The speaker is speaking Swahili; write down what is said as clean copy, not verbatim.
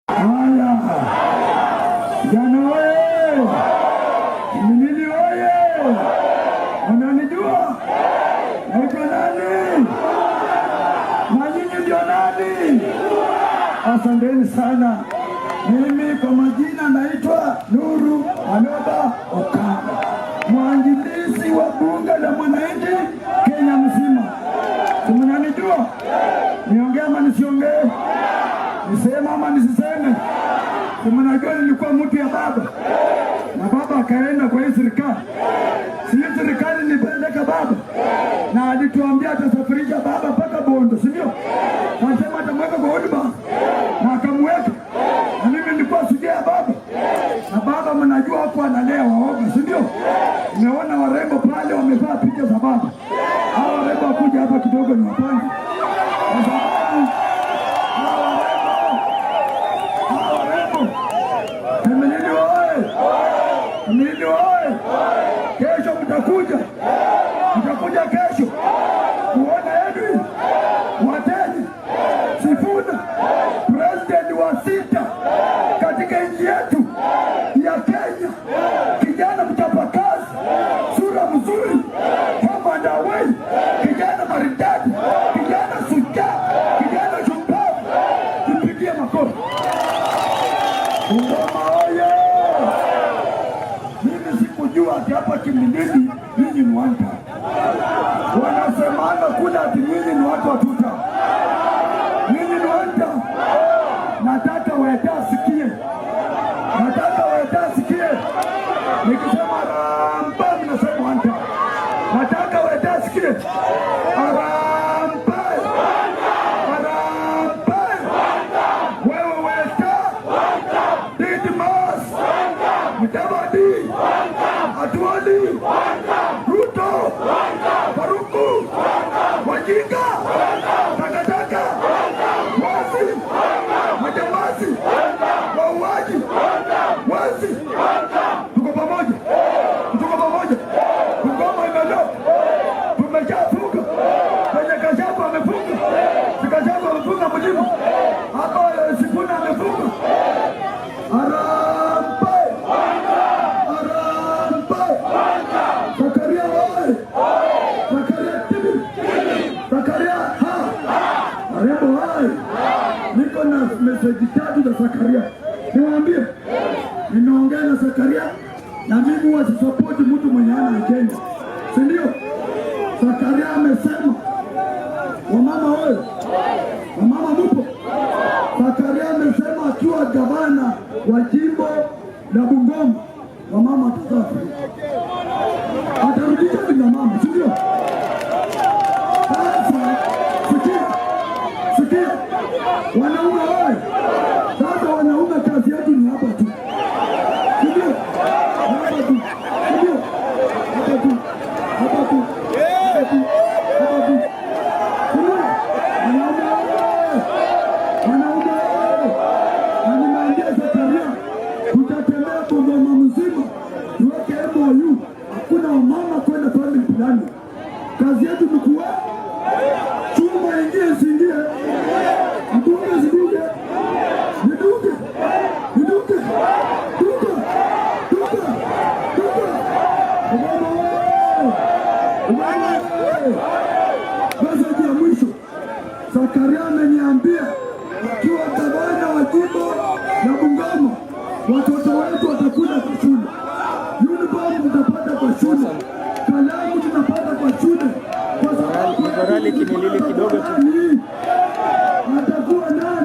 Haya, jana wewe, Kimilili wewe, unanijua? Naitwa nani? Na nyinyi ndio nani? Asanteni sana. Mimi kwa majina naitwa Nuru Maloba Okanga, mwanjilisi wa bunge la mwananchi Kenya mzima. Mnanijua? Niongee ama nisiongee? Nisema ama nisiseme? Mnajua nilikuwa mtu ya baba, na baba akaenda kwa hii serikali. Si serikali nilipeleka baba, na alituambia atasafirisha baba mpaka Bondo, si ndio? Anasema atamweka kwa huduma, na akamweka. Na mimi nilikuwa sijia baba, na baba mnajua hapo analea waoga, si ndio? Nimeona warembo pale wamevaa picha za baba. Hao warembo wakuja hapa kidogo ni wapange. Kimilili wewe, kesho mtakuja kesho kuona Edwin Wateni Sifuna, president wa 6 katika nchi yetu ya Kenya. Kijana mchapakazi, sura mzuri, kama ndawei, kijana maridadi, kijana shujaa, kijana shupavu. Tupigie makofi. Ati hapa Kimilili nyinyi ni wanta. Wanasemanga kula ati nyinyi ni watu wa tuta. Nyinyi ni wanta. Nataka Weta asikie. Nikisema Harambee mnasema wanta. Nataka Weta asikie. Harambee. Wewe Weta. Didmas. Mudavadi. Atuoli, Ruto, Faruku, Wajinga, Takataka, Wazi, Majambazi, wauaji, Wazi. Tuko pamoja. Ngoma imeloka, tumeshafunga. Kwenye Kashapu amefunga, Kashapu amefunga mjibu. Hapa Sifuna amefunga. Niko na message 3 za Zakaria. Niwaambie, ninaongea na Zakaria, na mimi wasisupport mtu mwenye ana agenda, si ndio? Zakaria amesema, wamama wewe, wamama mpo. Zakaria amesema akiwa gavana wa jimbo la Bungoma, wamama atasafi, atarudisha bila mama, si ndio? Wanaume wewe, sasa wanaume kazi yetu ni hapa tu. Ndio. Wanaume wewe. Animaambia Zakaria, tutatembea Bungoma mzima. Tuweke MOU. Hakuna wamama kwenda family planning. Kazi yetu ni kuwa chuma ingie singie. Basi ya mwisho, Zakaria ameniambia akiwa gavana wa jimbo la Bungoma, watoto wetu watakula kwa shule, uniform tutapata kwa shule, kalamu tunapata kwa shule, kwa sababu Kimilili kidogo tu atakuwa na